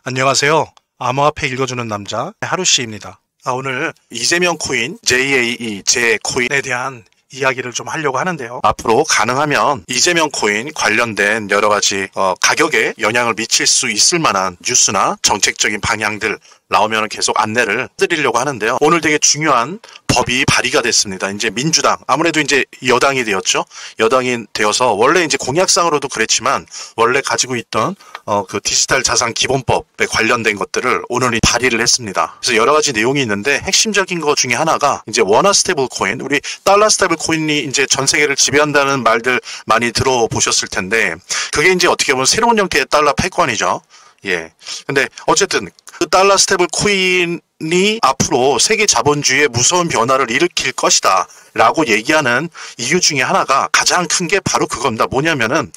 안녕하세요. 암호화폐 읽어주는 남자 하루씨입니다. 오늘 이재명 코인, JAE, 제코인에 대한 이야기를 좀 하려고 하는데요. 앞으로 가능하면 이재명 코인 관련된 여러 가지 가격에 영향을 미칠 수 있을 만한 뉴스나 정책적인 방향들 나오면 계속 안내를 드리려고 하는데요. 오늘 되게 중요한 법이 발의가 됐습니다. 이제 민주당, 아무래도 이제 여당이 되었죠. 여당이 되어서 원래 이제 공약상으로도 그랬지만 원래 가지고 있던 그 디지털 자산 기본법에 관련된 것들을 오늘 발의를 했습니다. 그래서 여러 가지 내용이 있는데 핵심적인 것 중에 하나가 이제 원화 스테이블 코인, 우리 달러 스테이블 코인이 이제 전 세계를 지배한다는 말들 많이 들어보셨을 텐데 그게 이제 어떻게 보면 새로운 형태의 달러 패권이죠. 예. 근데 어쨌든 그 달러 스테이블 코인이 앞으로 세계 자본주의에 무서운 변화를 일으킬 것이다 라고 얘기하는 이유 중에 하나가 가장 큰 게 바로 그겁니다. 뭐냐면은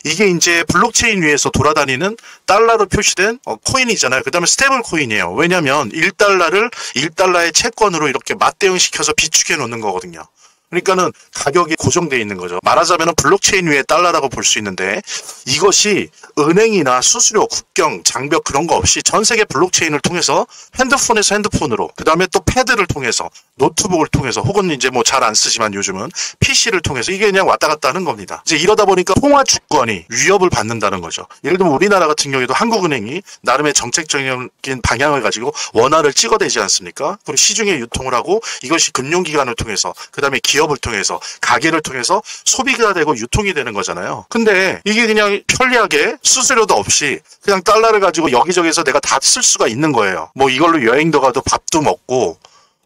이게 이제 블록체인 위에서 돌아다니는 달러로 표시된 코인이잖아요. 그 다음에 스테이블 코인이에요. 왜냐면 1달러를 1달러의 채권으로 이렇게 맞대응시켜서 비축해 놓는 거거든요. 그러니까는 가격이 고정되어 있는 거죠. 말하자면 블록체인 위에 달러라고 볼 수 있는데 이것이 은행이나 수수료, 국경, 장벽 그런 거 없이 전 세계 블록체인을 통해서 핸드폰에서 핸드폰으로 그 다음에 또 패드를 통해서 노트북을 통해서 혹은 이제 뭐 잘 안 쓰지만 요즘은 PC를 통해서 이게 그냥 왔다 갔다 하는 겁니다. 이제 이러다 보니까 통화 주권이 위협을 받는다는 거죠. 예를 들면 우리나라 같은 경우에도 한국은행이 나름의 정책적인 방향을 가지고 원화를 찍어대지 않습니까? 그리고 시중에 유통을 하고 이것이 금융기관을 통해서 그 다음에 기업을 통해서 가게를 통해서 소비가 되고 유통이 되는 거잖아요. 근데 이게 그냥 편리하게 수수료도 없이 그냥 달러를 가지고 여기저기서 내가 다 쓸 수가 있는 거예요. 뭐 이걸로 여행도 가도 밥도 먹고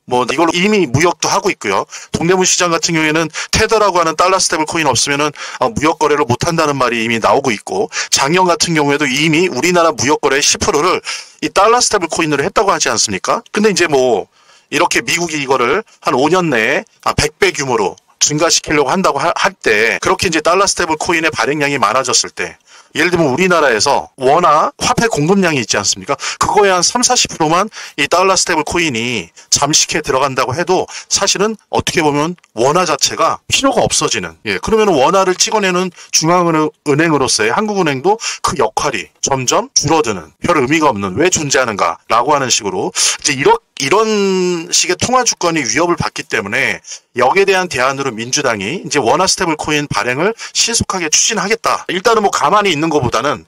뭐 이걸로 이미 무역도 하고 있고요. 동대문 시장 같은 경우에는 테더라고 하는 달러 스테이블 코인 없으면은 무역 거래를 못 한다는 말이 이미 나오고 있고 작년 같은 경우에도 이미 우리나라 무역 거래의 10%를 이 달러 스테이블 코인으로 했다고 하지 않습니까? 근데 이제 뭐 이렇게 미국이 이거를 한 5년 내에 100배 규모로 증가시키려고 한다고 할 때 그렇게 이제 달러 스테이블 코인의 발행량이 많아졌을 때 예를 들면 우리나라에서 원화 화폐 공급량이 있지 않습니까? 그거에 한 30-40%만 이 달러 스테이블 코인이 잠식해 들어간다고 해도 사실은 어떻게 보면 원화 자체가 필요가 없어지는, 그러면 원화를 찍어내는 중앙은행으로서의 한국은행도 그 역할이 점점 줄어드는, 별 의미가 없는, 왜 존재하는가라고 하는 식으로 이제 이런 식의 통화 주권이 위협을 받기 때문에 여기에 대한 대안으로 민주당이 이제 원화 스테이블 코인 발행을 신속하게 추진하겠다. 일단은 뭐 가만히 있는 것보다는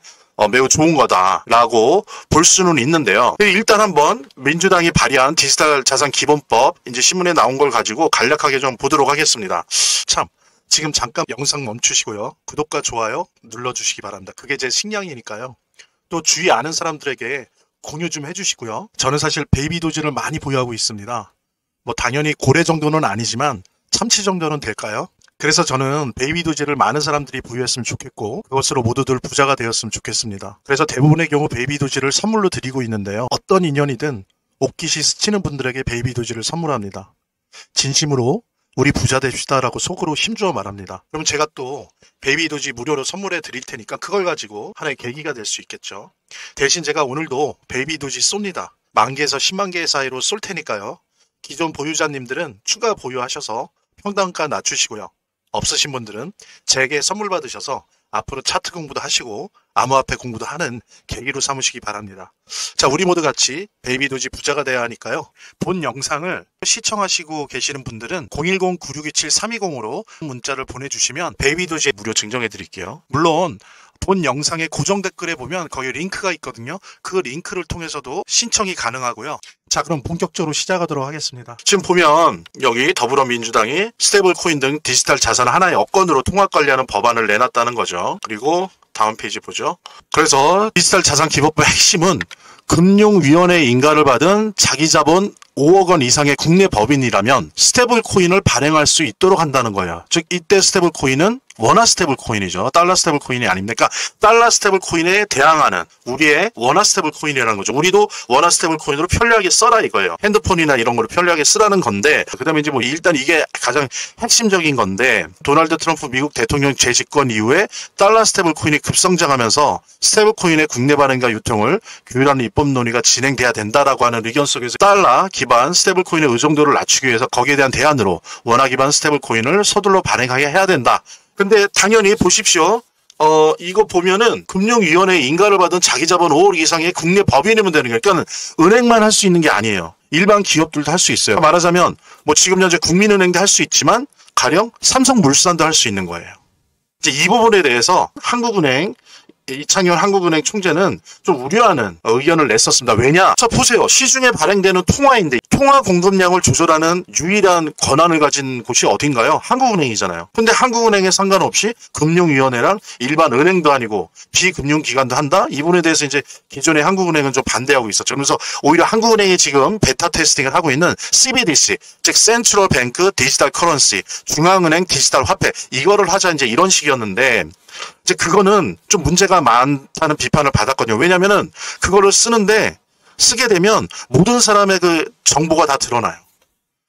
매우 좋은 거다라고 볼 수는 있는데요. 일단 한번 민주당이 발의한 디지털 자산 기본법 이제 신문에 나온 걸 가지고 간략하게 좀 보도록 하겠습니다. 참 지금 잠깐 영상 멈추시고요. 구독과 좋아요 눌러주시기 바랍니다. 그게 제 식량이니까요. 또 주위 아는 사람들에게 공유 좀 해주시고요. 저는 사실 베이비 도지를 많이 보유하고 있습니다. 뭐 당연히 고래 정도는 아니지만 참치 정도는 될까요? 그래서 저는 베이비 도지를 많은 사람들이 보유했으면 좋겠고 그것으로 모두들 부자가 되었으면 좋겠습니다. 그래서 대부분의 경우 베이비 도지를 선물로 드리고 있는데요. 어떤 인연이든 옷깃이 스치는 분들에게 베이비 도지를 선물합니다. 진심으로 우리 부자 됩시다라고 속으로 힘주어 말합니다. 그럼 제가 또 베이비 도지 무료로 선물해 드릴 테니까 그걸 가지고 하나의 계기가 될 수 있겠죠. 대신 제가 오늘도 베이비 도지 쏩니다. 10,000개에서 10만 개 사이로 쏠 테니까요. 기존 보유자님들은 추가 보유하셔서 평단가 낮추시고요. 없으신 분들은 제게 선물 받으셔서 앞으로 차트 공부도 하시고 암호화폐 공부도 하는 계기로 삼으시기 바랍니다. 자, 우리 모두 같이 베이비 도지 부자가 돼야 하니까요. 본 영상을 시청하시고 계시는 분들은 010-9627-320으로 문자를 보내주시면 베이비 도지 무료 증정해 드릴게요. 물론 본 영상의 고정 댓글에 보면 거기 링크가 있거든요. 그 링크를 통해서도 신청이 가능하고요. 자, 그럼 본격적으로 시작하도록 하겠습니다. 지금 보면 여기 더불어민주당이 스테이블 코인 등 디지털 자산을 하나의 여건으로 통합 관리하는 법안을 내놨다는 거죠. 그리고 다음 페이지 보죠. 그래서 디지털 자산 기본법의 핵심은 금융위원회 인가를 받은 자기자본 5억 원 이상의 국내 법인이라면 스테이블 코인을 발행할 수 있도록 한다는 거예요. 즉 이때 스테이블 코인은 원화 스테이블 코인이죠. 달러 스테이블 코인이 아닙니까? 달러 스테이블 코인에 대항하는 우리의 원화 스테이블 코인이라는 거죠. 우리도 원화 스테이블 코인으로 편리하게 써라 이거예요. 핸드폰이나 이런 거로 편리하게 쓰라는 건데 그다음에 이제 뭐 일단 이게 가장 핵심적인 건데 도널드 트럼프 미국 대통령 재집권 이후에 달러 스테이블 코인이 급성장하면서 스테이블 코인의 국내 발행과 유통을 규율하는 입법 논의가 진행돼야 된다라고 하는 의견 속에서 달러 기반 스테이블 코인의 의존도를 낮추기 위해서 거기에 대한 대안으로 원화 기반 스테이블 코인을 서둘러 발행하게 해야 된다. 근데 당연히 보십시오. 이거 보면은 금융위원회 인가를 받은 자기자본 5억 이상의 국내 법인이면 되는 거예요. 그러니까 은행만 할 수 있는 게 아니에요. 일반 기업들도 할 수 있어요. 말하자면 뭐 지금 현재 국민은행도 할 수 있지만 가령 삼성물산도 할 수 있는 거예요. 이제 이 부분에 대해서 한국은행 이창현 한국은행 총재는 좀 우려하는 의견을 냈었습니다. 왜냐? 자, 보세요. 시중에 발행되는 통화인데 통화 공급량을 조절하는 유일한 권한을 가진 곳이 어딘가요? 한국은행이잖아요. 근데 한국은행에 상관없이 금융위원회랑 일반 은행도 아니고 비금융기관도 한다? 이 부분에 대해서 이제 기존의 한국은행은 좀 반대하고 있었죠. 그래서 오히려 한국은행이 지금 베타 테스팅을 하고 있는 CBDC, 즉 센트럴 뱅크 디지털 커런시, 중앙은행 디지털 화폐, 이거를 하자 이제 이런 식이었는데 이제 그거는 좀 문제가 많다는 비판을 받았거든요. 왜냐면은 그거를 쓰게 되면 모든 사람의 그 정보가 다 드러나요.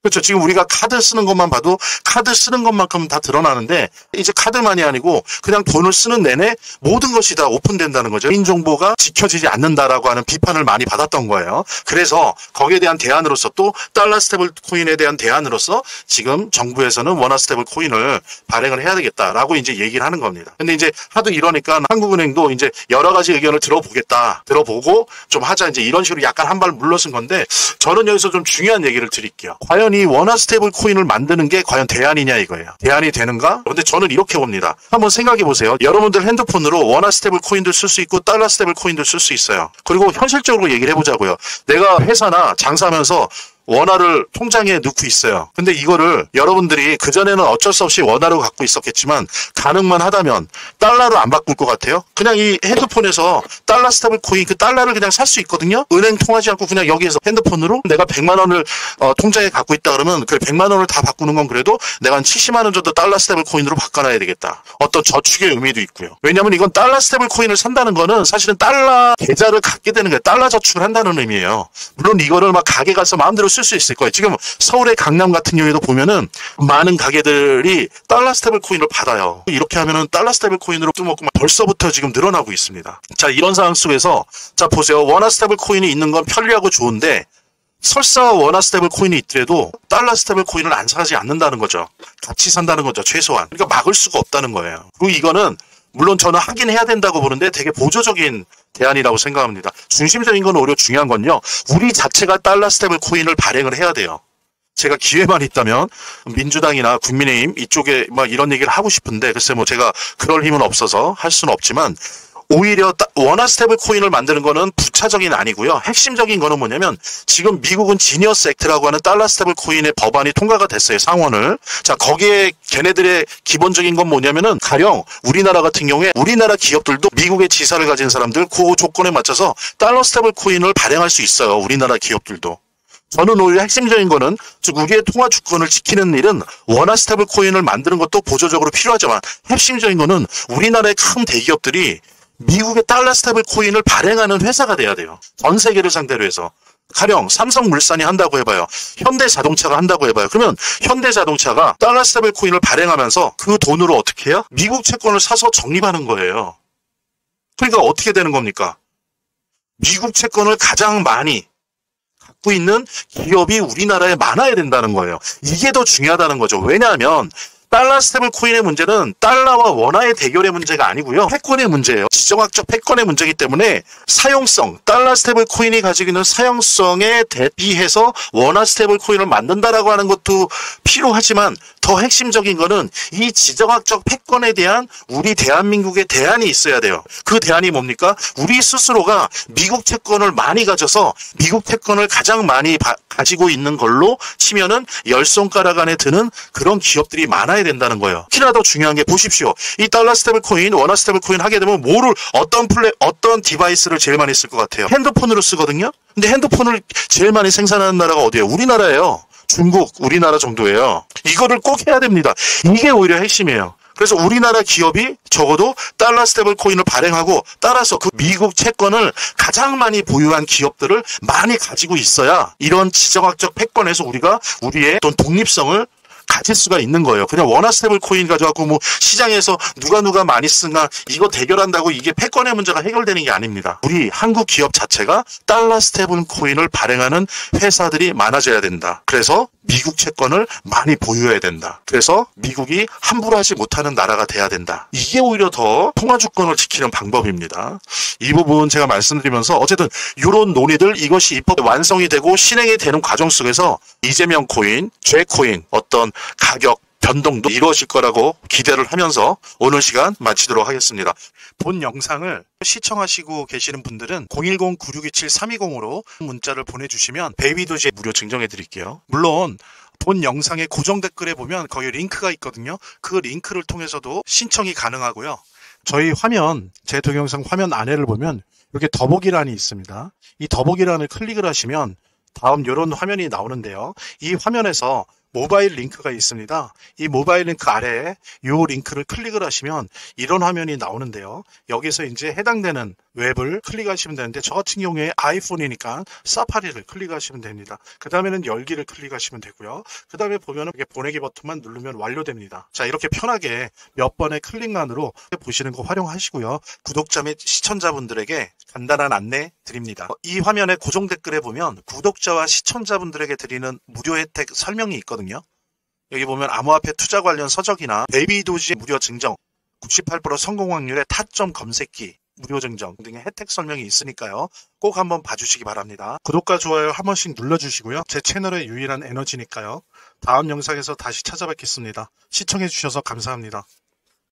그렇죠. 지금 우리가 카드 쓰는 것만 봐도 카드 쓰는 것만큼 다 드러나는데 이제 카드만이 아니고 그냥 돈을 쓰는 내내 모든 것이 다 오픈된다는 거죠. 개인정보가 지켜지지 않는다라고 하는 비판을 많이 받았던 거예요. 그래서 거기에 대한 대안으로서 또 달러 스테이블 코인에 대한 대안으로서 지금 정부에서는 원화 스테이블 코인을 발행을 해야 되겠다라고 이제 얘기를 하는 겁니다. 근데 이제 하도 이러니까 한국은행도 이제 여러 가지 의견을 들어보고 좀 하자 이제 이런 식으로 약간 한 발 물러선 건데 저는 여기서 좀 중요한 얘기를 드릴게요. 과연 이 원화 스테이블 코인을 만드는 게 과연 대안이냐 이거예요. 대안이 되는가? 근데 저는 이렇게 봅니다. 한번 생각해 보세요. 여러분들 핸드폰으로 원화 스테이블 코인도 쓸 수 있고 달러 스테이블 코인도 쓸 수 있어요. 그리고 현실적으로 얘기를 해보자고요. 내가 회사나 장사하면서 원화를 통장에 넣고 있어요. 근데 이거를 여러분들이 그전에는 어쩔 수 없이 원화로 갖고 있었겠지만 가능만 하다면 달러로 안 바꿀 것 같아요? 그냥 이 핸드폰에서 달러 스테이블 코인 그 달러를 그냥 살 수 있거든요? 은행 통하지 않고 그냥 여기에서 핸드폰으로 내가 100만 원을 통장에 갖고 있다 그러면 그 100만 원을 다 바꾸는 건 그래도 내가 한 70만 원 정도 달러 스테이블 코인으로 바꿔놔야 되겠다. 어떤 저축의 의미도 있고요. 왜냐면 이건 달러 스테이블 코인을 산다는 거는 사실은 달러 계좌를 갖게 되는 거예요. 달러 저축을 한다는 의미예요. 물론 이거를 막 가게 가서 마음대로 쓸 수 있을 거예요. 지금 서울의 강남 같은 경우에도 보면은 많은 가게들이 달러 스테이블 코인을 받아요. 이렇게 하면은 달러 스테이블 코인으로 뜯어먹고 벌써부터 지금 늘어나고 있습니다. 자, 이런 상황 속에서 자 보세요. 원화 스테이블 코인이 있는 건 편리하고 좋은데 설사 원화 스테이블 코인이 있더라도 달러 스테이블 코인을 안 사지 않는다는 거죠. 같이 산다는 거죠. 최소한. 그러니까 막을 수가 없다는 거예요. 그리고 이거는 물론 저는 하긴 해야 된다고 보는데 되게 보조적인 대안이라고 생각합니다. 중심적인 건 오히려 중요한 건요. 우리 자체가 달러 스테이블 코인을 발행을 해야 돼요. 제가 기회만 있다면 민주당이나 국민의힘 이쪽에 막 이런 얘기를 하고 싶은데 글쎄 뭐 제가 그럴 힘은 없어서 할 수는 없지만 오히려 원화 스테이블 코인을 만드는 거는 부차적인 아니고요. 핵심적인 거는 뭐냐면 지금 미국은 지니어스 액트라고 하는 달러 스테이블 코인의 법안이 통과가 됐어요. 상원을. 자, 거기에 걔네들의 기본적인 건 뭐냐면은 가령 우리나라 같은 경우에 우리나라 기업들도 미국의 지사를 가진 사람들 그 조건에 맞춰서 달러 스테이블 코인을 발행할 수 있어요. 우리나라 기업들도. 저는 오히려 핵심적인 거는 즉 우리의 통화 주권을 지키는 일은 원화 스테이블 코인을 만드는 것도 보조적으로 필요하지만 핵심적인 거는 우리나라의 큰 대기업들이 미국의 달러 스테이블 코인을 발행하는 회사가 돼야 돼요. 전 세계를 상대로 해서. 가령 삼성물산이 한다고 해봐요. 현대자동차가 한다고 해봐요. 그러면 현대자동차가 달러 스테이블 코인을 발행하면서 그 돈으로 어떻게 해요? 미국 채권을 사서 적립하는 거예요. 그러니까 어떻게 되는 겁니까? 미국 채권을 가장 많이 갖고 있는 기업이 우리나라에 많아야 된다는 거예요. 이게 더 중요하다는 거죠. 왜냐하면 달러 스테이블 코인의 문제는 달러와 원화의 대결의 문제가 아니고요. 패권의 문제예요. 지정학적 패권의 문제이기 때문에 사용성, 달러 스테이블 코인이 가지고 있는 사용성에 대비해서 원화 스테이블 코인을 만든다라고 하는 것도 필요하지만 더 핵심적인 거는 이 지정학적 패권에 대한 우리 대한민국의 대안이 있어야 돼요. 그 대안이 뭡니까? 우리 스스로가 미국 채권을 많이 가져서 미국 채권을 가장 많이 가지고 있는 걸로 치면은 10손가락 안에 드는 그런 기업들이 많아야 된다는 거예요. 특히나 더 중요한 게 보십시오. 이 달러 스테이블 코인, 원화 스테이블 코인 하게 되면 어떤 디바이스를 제일 많이 쓸 것 같아요? 핸드폰으로 쓰거든요? 근데 핸드폰을 제일 많이 생산하는 나라가 어디예요? 우리나라예요. 중국, 우리나라 정도예요. 이거를 꼭 해야 됩니다. 이게 오히려 핵심이에요. 그래서 우리나라 기업이 적어도 달러 스테이블 코인을 발행하고 따라서 그 미국 채권을 가장 많이 보유한 기업들을 많이 가지고 있어야 이런 지정학적 패권에서 우리가 우리의 어떤 독립성을 가질 수가 있는 거예요. 그냥 원화 스테이블 코인 가져갖고 뭐 시장에서 누가 많이 쓰나 이거 대결한다고 이게 패권의 문제가 해결되는 게 아닙니다. 우리 한국 기업 자체가 달러 스테이블 코인을 발행하는 회사들이 많아져야 된다. 그래서 미국 채권을 많이 보유해야 된다. 그래서 미국이 함부로 하지 못하는 나라가 돼야 된다. 이게 오히려 더 통화주권을 지키는 방법입니다. 이 부분 제가 말씀드리면서 어쨌든 이런 논의들, 이것이 입법 완성이 되고 실행이 되는 과정 속에서 이재명 코인, 제 코인 어떤 가격 변동도 이루어질 거라고 기대를 하면서 오늘 시간 마치도록 하겠습니다. 본 영상을 시청하시고 계시는 분들은 010-9627-320으로 문자를 보내주시면 베이비도지 무료 증정해 드릴게요. 물론 본 영상의 고정 댓글에 보면 거기 링크가 있거든요. 그 링크를 통해서도 신청이 가능하고요. 저희 화면, 제 동영상 화면 안에를 보면 이렇게 더보기란이 있습니다. 이 더보기란을 클릭을 하시면 다음 이런 화면이 나오는데요. 이 화면에서 모바일 링크가 있습니다. 이 모바일 링크 아래에 이 링크를 클릭을 하시면 이런 화면이 나오는데요. 여기서 이제 해당되는 웹을 클릭하시면 되는데 저 같은 경우에 아이폰이니까 사파리를 클릭하시면 됩니다. 그 다음에는 열기를 클릭하시면 되고요. 그 다음에 보면은 이렇게 보내기 버튼만 누르면 완료됩니다. 자, 이렇게 편하게 몇 번의 클릭만으로 보시는 거 활용하시고요. 구독자 및 시청자분들에게 간단한 안내 드립니다. 이 화면의 고정 댓글에 보면 구독자와 시청자분들에게 드리는 무료 혜택 설명이 있거든요. 여기 보면 암호화폐 투자 관련 서적이나 베이비도지 무료 증정, 98% 성공 확률의 타점 검색기 무료 증정 등의 혜택 설명이 있으니까요. 꼭 한번 봐주시기 바랍니다. 구독과 좋아요 한 번씩 눌러주시고요. 제 채널의 유일한 에너지니까요. 다음 영상에서 다시 찾아뵙겠습니다. 시청해주셔서 감사합니다.